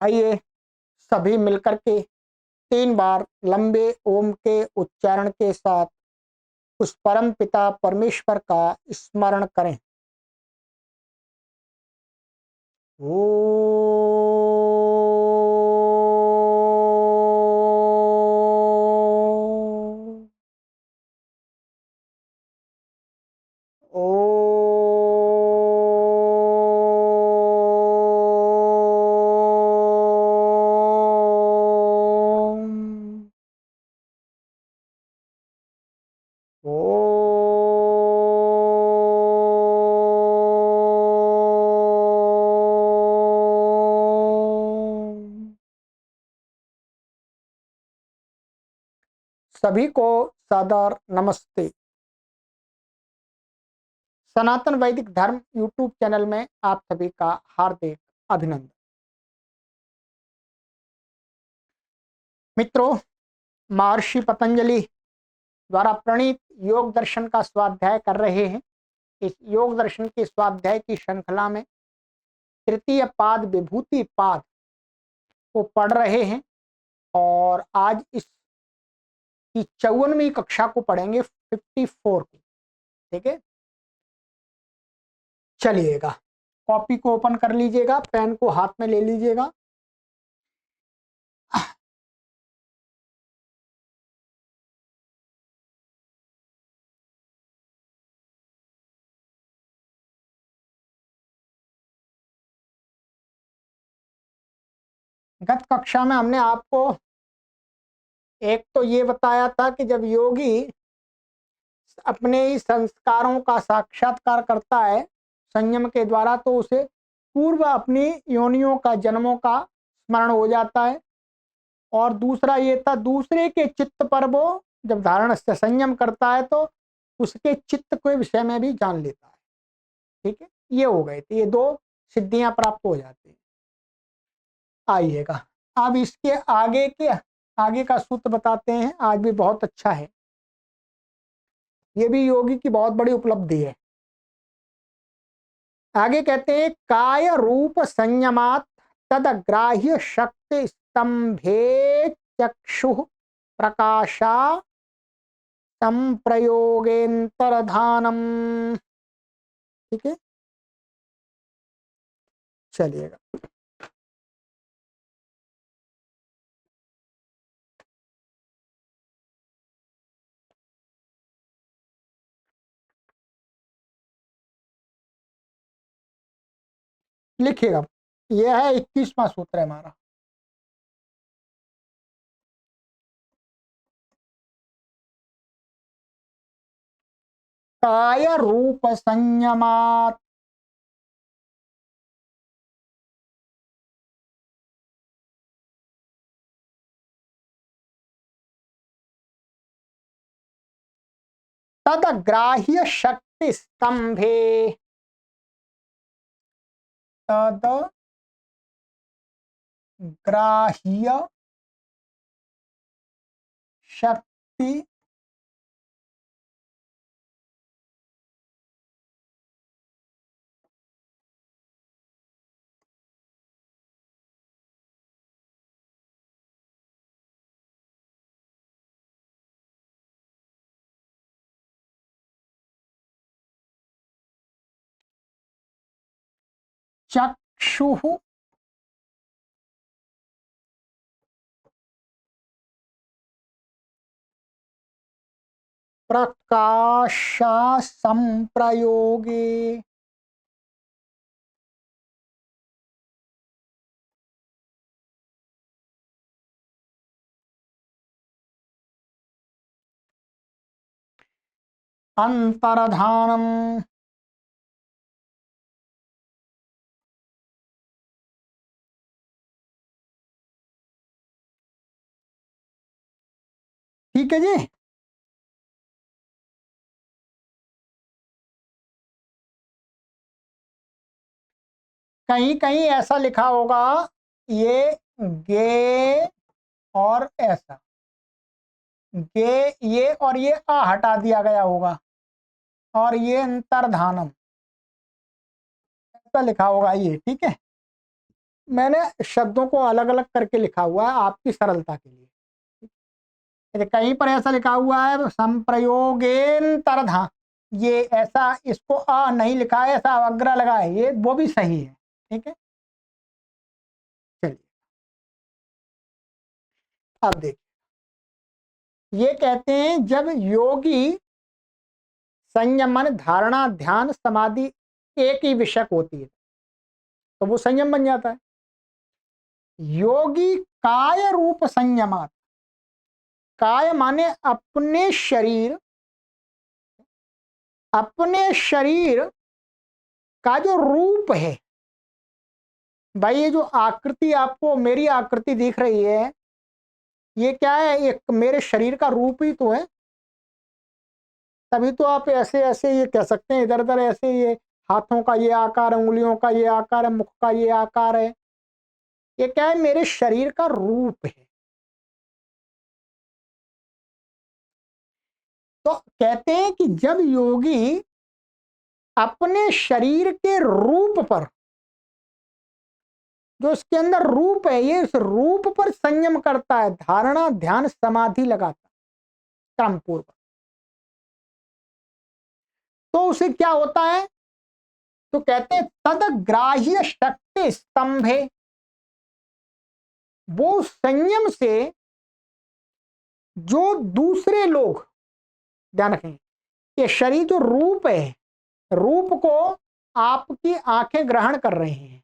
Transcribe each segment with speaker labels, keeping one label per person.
Speaker 1: आइए सभी मिलकर के 3 बार लंबे ओम के उच्चारण के साथ उस परम पिता परमेश्वर का स्मरण करें। ओ सभी को सादर नमस्ते। सनातन वैदिक धर्म यूट्यूब चैनल में आप सभी का हार्दिक अभिनंदन। मित्रों, महर्षि पतंजलि द्वारा प्रणीत योग दर्शन का स्वाध्याय कर रहे हैं। इस योग दर्शन के स्वाध्याय की श्रृंखला में तृतीय पाद विभूति पाद को पढ़ रहे हैं और आज इस की 54वीं कक्षा को पढ़ेंगे, 54 को। ठीक है, चलिएगा, कॉपी को ओपन कर लीजिएगा, पेन को हाथ में ले लीजिएगा। गत कक्षा में हमने आपको एक तो ये बताया था कि जब योगी अपने ही संस्कारों का साक्षात्कार करता है संयम के द्वारा, तो उसे पूर्व अपनी योनियों का, जन्मों का स्मरण हो जाता है। और दूसरा ये था, दूसरे के चित्त पर वो जब धारण से संयम करता है तो उसके चित्त के विषय में भी जान लेता है। ठीक है, ये हो गए थे, ये 2 सिद्धियां प्राप्त हो जाती है। आइएगा, अब इसके आगे का सूत्र बताते हैं। आज भी बहुत अच्छा है, ये भी योगी की बहुत बड़ी उपलब्धि है। आगे कहते हैं, काय रूप संयमात तदग्राह्य शक्ति स्तंभे चक्षु प्रकाशा संप्रयोगेंतरधानम। ठीक है, चलिएगा। लिखिएगा, यह है 21वां सूत्र है हमारा। काय रूप संयमात तदग्राह्य शक्ति स्तंभे, तदग्राह्य शक्ति चक्षु प्रकाशा संप्रयोगे अंतर्धानम। ठीक है जी, कहीं कहीं ऐसा लिखा होगा, ये गे और ऐसा, गे ये और ये आ हटा दिया गया होगा और ये अंतर्धानम ऐसा लिखा होगा ये। ठीक है, मैंने शब्दों को अलग अलग करके लिखा हुआ है आपकी सरलता के लिए। कहीं पर ऐसा लिखा हुआ है संप्रयोगेन्तरधा, ये ऐसा इसको अ नहीं लिखा है, ऐसा अग्र लगा है, ये वो भी सही है। ठीक है, चलिए अब देखिए, ये कहते हैं जब योगी संयम मन धारणा ध्यान समाधि एक ही विषयक होती है तो वो संयम बन जाता है। योगी काय रूप संयमात, काय माने अपने शरीर, अपने शरीर का जो रूप है, भाई ये जो आकृति आपको मेरी आकृति दिख रही है, ये क्या है, एक मेरे शरीर का रूप ही तो है। तभी तो आप ऐसे ऐसे ये कह सकते हैं, इधर उधर ऐसे, ये हाथों का ये आकार, उंगलियों का ये आकार है, मुख का ये आकार है, ये क्या है, मेरे शरीर का रूप है। तो कहते हैं कि जब योगी अपने शरीर के रूप पर, जो इसके अंदर रूप है, ये इस रूप पर संयम करता है, धारणा ध्यान समाधि लगाता क्रम पूर्वक, तो उसे क्या होता है, तो कहते हैं तद ग्राह्य शक्ति स्तंभे, वो संयम से जो दूसरे लोग, ध्यान रखें, ये शरीर जो रूप है, रूप को आपकी आंखें ग्रहण कर रही हैं,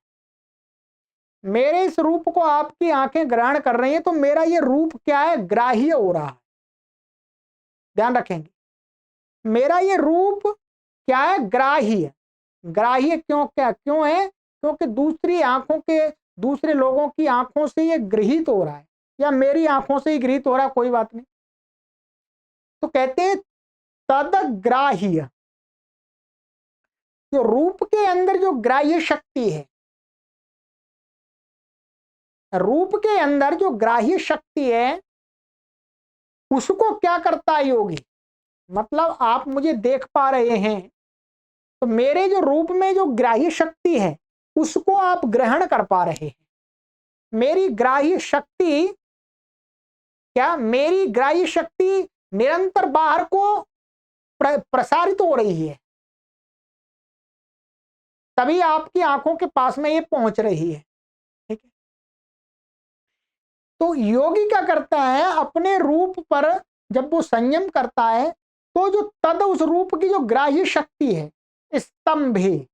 Speaker 1: मेरे इस रूप को आपकी आंखें ग्रहण कर रही हैं, तो मेरा ये रूप क्या है, ग्राह्य हो रहा है। ध्यान रखेंगे, मेरा ये रूप क्या है, ग्राह्य। ग्राह्य क्यों, क्या क्यों है, क्योंकि दूसरी आंखों के, दूसरे लोगों की आंखों से ये गृहीत हो रहा है, या मेरी आंखों से ही गृहीत हो रहा है, कोई बात नहीं। तो कहते हैं तदग्राह्य, जो रूप के अंदर जो ग्राह्य शक्ति है, रूप के अंदर जो ग्राह्य शक्ति है, उसको क्या करता है योगी, मतलब आप मुझे देख पा रहे हैं, तो मेरे जो रूप में जो ग्राह्य शक्ति है उसको आप ग्रहण कर पा रहे हैं। मेरी ग्राह्य शक्ति क्या, मेरी ग्राह्य शक्ति निरंतर बाहर को प्रसारित हो रही है, तभी आपकी आंखों के पास में ये पहुंच रही है। ठीक है, तो योगी क्या करता है, अपने रूप पर जब वो संयम करता है, तो जो तद उस रूप की जो ग्राह्य शक्ति है, स्तंभे,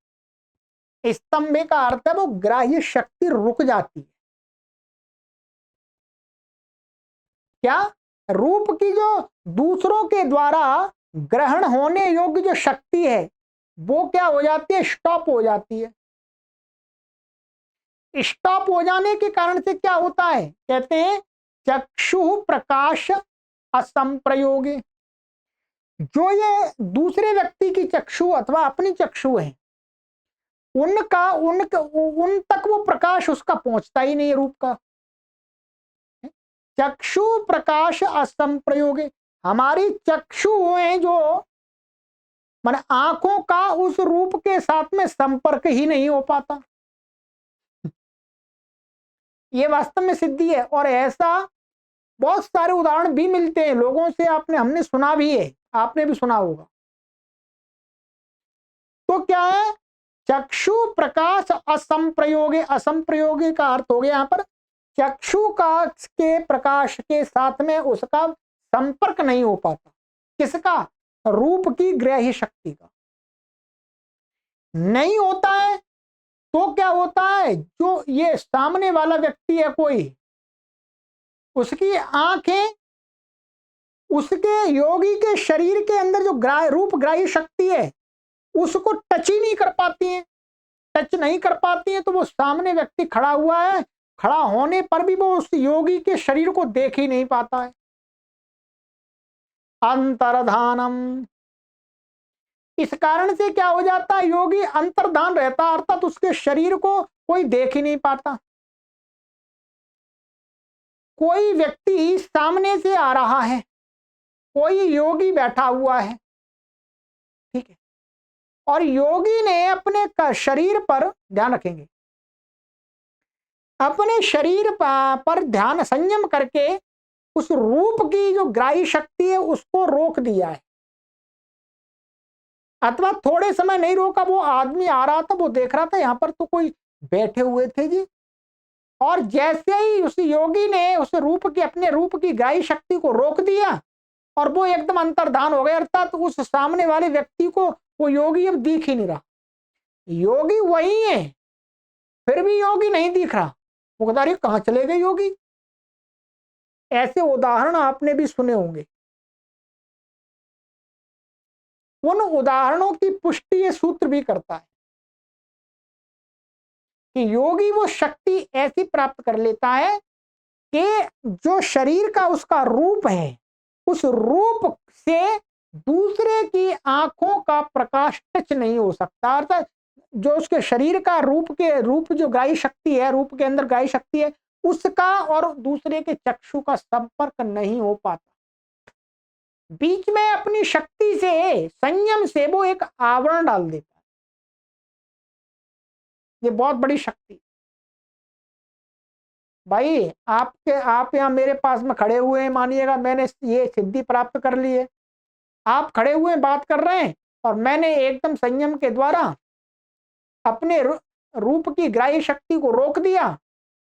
Speaker 1: स्तंभे का अर्थ है वो ग्राह्य शक्ति रुक जाती है। क्या, रूप की जो दूसरों के द्वारा ग्रहण होने योग्य जो शक्ति है, वो क्या हो जाती है, स्टॉप हो जाती है। स्टॉप हो जाने के कारण से क्या होता है, कहते हैं चक्षु प्रकाश असंप्रयोगे, जो ये दूसरे व्यक्ति की चक्षु अथवा अपनी चक्षु है, उनका उन तक वो प्रकाश उसका पहुंचता ही नहीं है, रूप का। चक्षु प्रकाश असंप्रयोगे, हमारी चक्षु है जो माने आंखों का उस रूप के साथ में संपर्क ही नहीं हो पाता, ये वास्तव में सिद्धि है। और ऐसा बहुत सारे उदाहरण भी मिलते हैं लोगों से, आपने हमने सुना भी है, आपने भी सुना होगा। तो क्या है, चक्षु प्रकाश असंप्रयोगे, असंप्रयोगे का अर्थ हो गया यहां पर चक्षु का के प्रकाश के साथ में उसका संपर्क नहीं हो पाता, किसका, रूप की ग्राह्य शक्ति का नहीं होता है। तो क्या होता है, जो ये सामने वाला व्यक्ति है कोई, उसकी आंखें उसके योगी के शरीर के अंदर जो रूप ग्राह्य शक्ति है उसको टच ही नहीं कर पाती है, टच नहीं कर पाती है, तो वो सामने व्यक्ति खड़ा हुआ है, खड़ा होने पर भी वो उस योगी के शरीर को देख ही नहीं पाता है। अंतर्धानम, इस कारण से क्या हो जाता है, योगी अंतर्धान रहता, अर्थात उसके शरीर को कोई देख ही नहीं पाता। कोई व्यक्ति सामने से आ रहा है, कोई योगी बैठा हुआ है, ठीक है, और योगी ने अपने शरीर पर, ध्यान रखेंगे, अपने शरीर पर ध्यान संयम करके उस रूप की जो ग्राही शक्ति है उसको रोक दिया है, अथवा थोड़े समय नहीं रोका, वो आदमी आ रहा था, वो देख रहा था यहाँ पर तो कोई बैठे हुए थे जी, और जैसे ही उस योगी ने उस रूप की, अपने रूप की ग्राही शक्ति को रोक दिया और वो एकदम अंतर्धान हो गया, अर्थात तो उस सामने वाले व्यक्ति को वो योगी अब दिख ही नहीं रहा। योगी वही है, फिर भी योगी नहीं दिख रहा, वो बता रही कहां चले गए योगी। ऐसे उदाहरण आपने भी सुने होंगे। उन उदाहरणों की पुष्टि ये सूत्र भी करता है कि योगी वो शक्ति ऐसी प्राप्त कर लेता है कि जो शरीर का उसका रूप है, उस रूप से दूसरे की आंखों का प्रकाश टच नहीं हो सकता, अर्थात जो उसके शरीर का रूप जो ग्राही शक्ति है, रूप के अंदर ग्राही शक्ति है, उसका और दूसरे के चक्षु का संपर्क नहीं हो पाता। बीच में अपनी शक्ति से, संयम से वो एक आवरण डाल देता है। ये बहुत बड़ी शक्ति भाई। आप यहाँ मेरे पास में खड़े हुए हैं, मानिएगा मैंने ये सिद्धि प्राप्त कर ली है, आप खड़े हुए बात कर रहे हैं और मैंने एकदम संयम के द्वारा अपने रूप की ग्राही शक्ति को रोक दिया,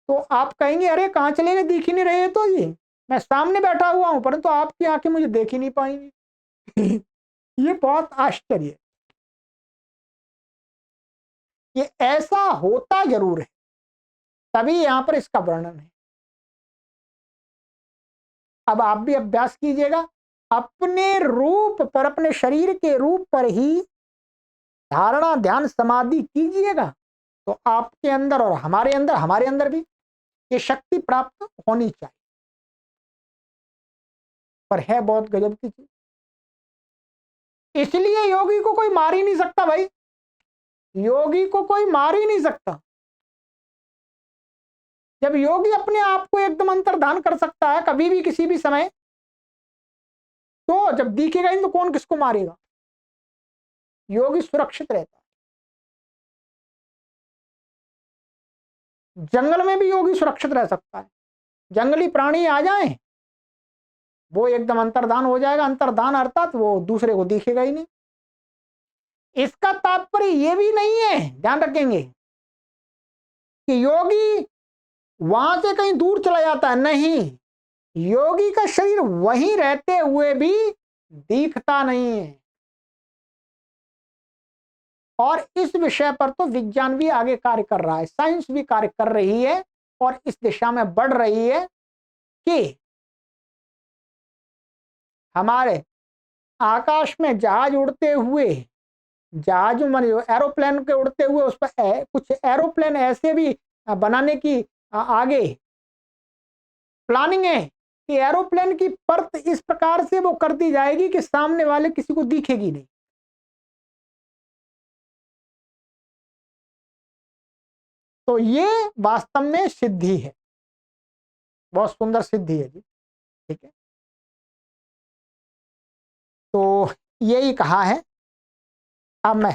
Speaker 1: तो आप कहेंगे अरे कहाँ चले गए, दिख ही नहीं रहे, तो ये मैं सामने बैठा हुआ हूं परंतु आपकी आंखें मुझे देख ही नहीं पाएंगी। ये बहुत आश्चर्य है। ये ऐसा होता जरूर है, तभी यहां पर इसका वर्णन है। अब आप भी अभ्यास कीजिएगा, अपने रूप पर, अपने शरीर के रूप पर ही धारणा ध्यान समाधि कीजिएगा, तो आपके अंदर और हमारे अंदर भी ये शक्ति प्राप्त होनी चाहिए। पर है बहुत गजब की चीज, इसलिए योगी को कोई मार ही नहीं सकता भाई, योगी को कोई मार ही नहीं सकता। जब योगी अपने आप को एकदम अंतर्धान कर सकता है कभी भी किसी भी समय, तो जब दिखेगा ही तो कौन किसको मारेगा, योगी सुरक्षित रहता है। जंगल में भी योगी सुरक्षित रह सकता है, जंगली प्राणी आ जाएं वो एकदम अंतर्धान हो जाएगा, अंतर्धान अर्थात वो दूसरे को दिखेगा ही नहीं। इसका तात्पर्य ये भी नहीं है, ध्यान रखेंगे, कि योगी वहां से कहीं दूर चला जाता है, नहीं, योगी का शरीर वहीं रहते हुए भी दिखता नहीं है। और इस विषय पर तो विज्ञान भी आगे कार्य कर रहा है, साइंस भी कार्य कर रही है और इस दिशा में बढ़ रही है कि हमारे आकाश में जहाज उड़ते हुए, जहाज एरोप्लेन के उड़ते हुए, उस पर कुछ एरोप्लेन ऐसे भी बनाने की आगे प्लानिंग है कि एरोप्लेन की परत इस प्रकार से वो कर दी जाएगी कि सामने वाले किसी को दिखेगी नहीं। तो ये वास्तव में सिद्धि है, बहुत सुंदर सिद्धि है जी, ठीक है। तो यही कहा है। अब मैं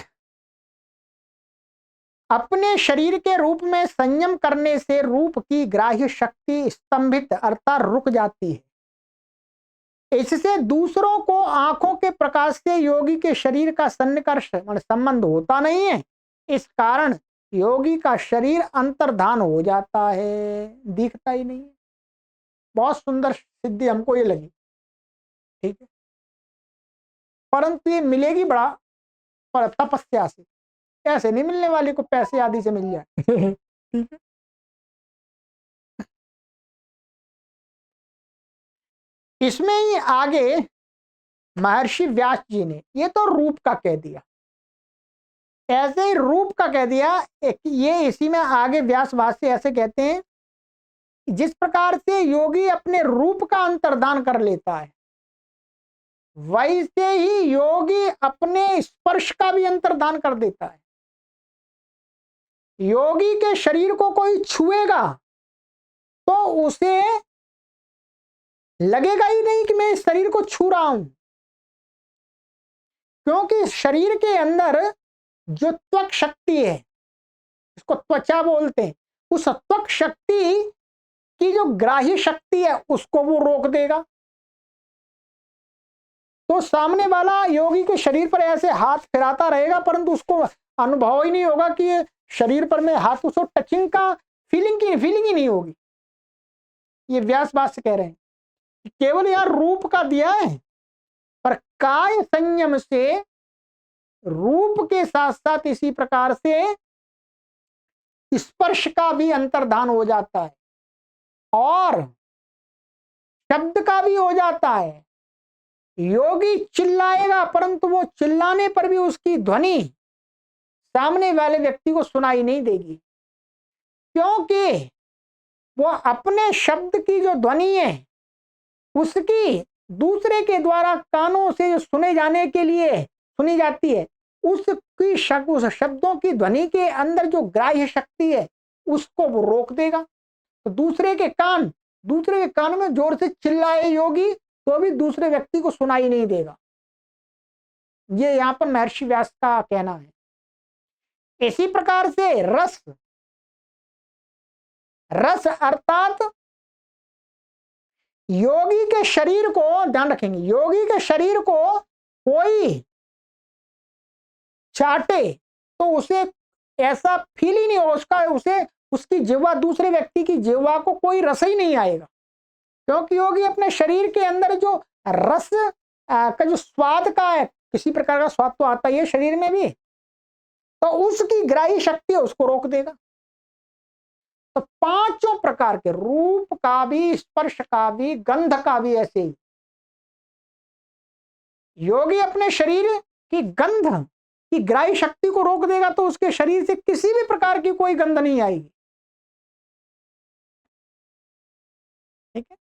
Speaker 1: अपने शरीर के रूप में संयम करने से रूप की ग्राह्य शक्ति स्तंभित अर्थात रुक जाती है। इससे दूसरों को आंखों के प्रकाश से योगी के शरीर का सन्निकर्ष संबंध होता नहीं है, इस कारण योगी का शरीर अंतर्धान हो जाता है, दिखता ही नहीं है। बहुत सुंदर सिद्धि हमको ये लगी, ठीक है, परंतु ये मिलेगी बड़ा पर तपस्या से, ऐसे नहीं मिलने वाली को पैसे आदि से मिल जाए। ठीक है। इसमें ही आगे महर्षि व्यास जी ने ये तो रूप का कह दिया, ऐसे ही रूप का कह दिया। एक ये इसी में आगे व्यास भाष्य ऐसे कहते हैं, जिस प्रकार से योगी अपने रूप का अंतर्धान कर लेता है, वैसे ही योगी अपने स्पर्श का भी अंतर्धान कर देता है। योगी के शरीर को कोई छुएगा तो उसे लगेगा ही नहीं कि मैं इस शरीर को छू रहा हूं, क्योंकि शरीर के अंदर जो त्वक शक्ति है, इसको त्वचा बोलते हैं, उस त्वक शक्ति की जो ग्राह्य शक्ति है उसको वो रोक देगा। तो सामने वाला योगी के शरीर पर ऐसे हाथ फिराता रहेगा, परंतु उसको अनुभव ही नहीं होगा कि ये शरीर पर में हाथ, उसको टचिंग का फीलिंग ही नहीं होगी। ये व्यास भाष्य कह रहे हैं, केवल यार रूप का दिया है, पर काय संयम से रूप के साथ साथ इसी प्रकार से स्पर्श का भी अंतर्धान हो जाता है और शब्द का भी हो जाता है। योगी चिल्लाएगा, परंतु वो चिल्लाने पर भी उसकी ध्वनि सामने वाले व्यक्ति को सुनाई नहीं देगी, क्योंकि वो अपने शब्द की जो ध्वनि है उसकी दूसरे के द्वारा कानों से जो सुने जाने के लिए सुनी जाती है, उस शब्दों की ध्वनि के अंदर जो ग्राह्य शक्ति है उसको वो रोक देगा। तो दूसरे के कान में जोर से चिल्लाए योगी तो भी दूसरे व्यक्ति को सुनाई नहीं देगा। ये यहां पर महर्षि व्यास का कहना है। इसी प्रकार से रस अर्थात योगी के शरीर को, ध्यान रखेंगे, योगी के शरीर को कोई चाटे तो उसे ऐसा फील ही नहीं हो, उसकी जिह्वा, दूसरे व्यक्ति की जिह्वा को कोई रस ही नहीं आएगा, क्योंकि योगी अपने शरीर के अंदर जो रस का जो स्वाद का है, किसी प्रकार का स्वाद तो आता ही है शरीर में भी, तो उसकी ग्राही शक्ति उसको रोक देगा। तो पांचों प्रकार के, रूप का भी, स्पर्श का भी, गंध का भी, ऐसे ही योगी अपने शरीर की गंध की ग्राही शक्ति को रोक देगा तो उसके शरीर से किसी भी प्रकार की कोई गंध नहीं आएगी। ठीक है,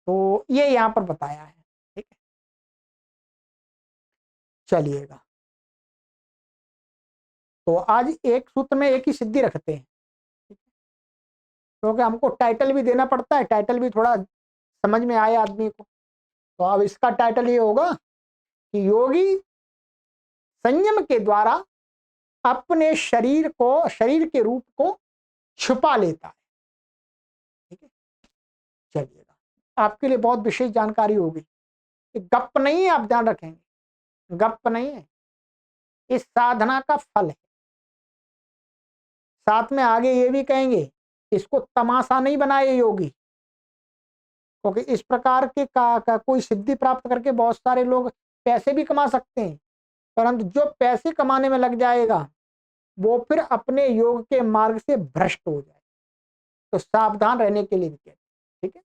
Speaker 1: तो ये यहां पर बताया है। ठीक है, चलिएगा, तो आज एक सूत्र में एक ही सिद्धि रखते हैं, क्योंकि हमको टाइटल भी देना पड़ता है, टाइटल भी थोड़ा समझ में आए आदमी को। तो अब इसका टाइटल ये होगा कि योगी संयम के द्वारा अपने शरीर के रूप को छुपा लेता है। ठीक है, चलिएगा, आपके लिए बहुत विशेष जानकारी होगी, गप नहीं है, आप ध्यान रखेंगे, गप नहीं है, इस साधना का फल है। साथ में आगे ये भी कहेंगे, इसको तमाशा नहीं बनाए योगी, क्योंकि इस प्रकार के का कोई सिद्धि प्राप्त करके बहुत सारे लोग पैसे भी कमा सकते हैं, परंतु जो पैसे कमाने में लग जाएगा वो फिर अपने योग के मार्ग से भ्रष्ट हो जाए। तो सावधान रहने के लिए भी कहते हैं। ठीक है,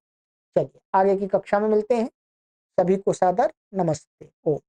Speaker 1: चलिए आगे की कक्षा में मिलते हैं। सभी को सादर नमस्ते। ओम।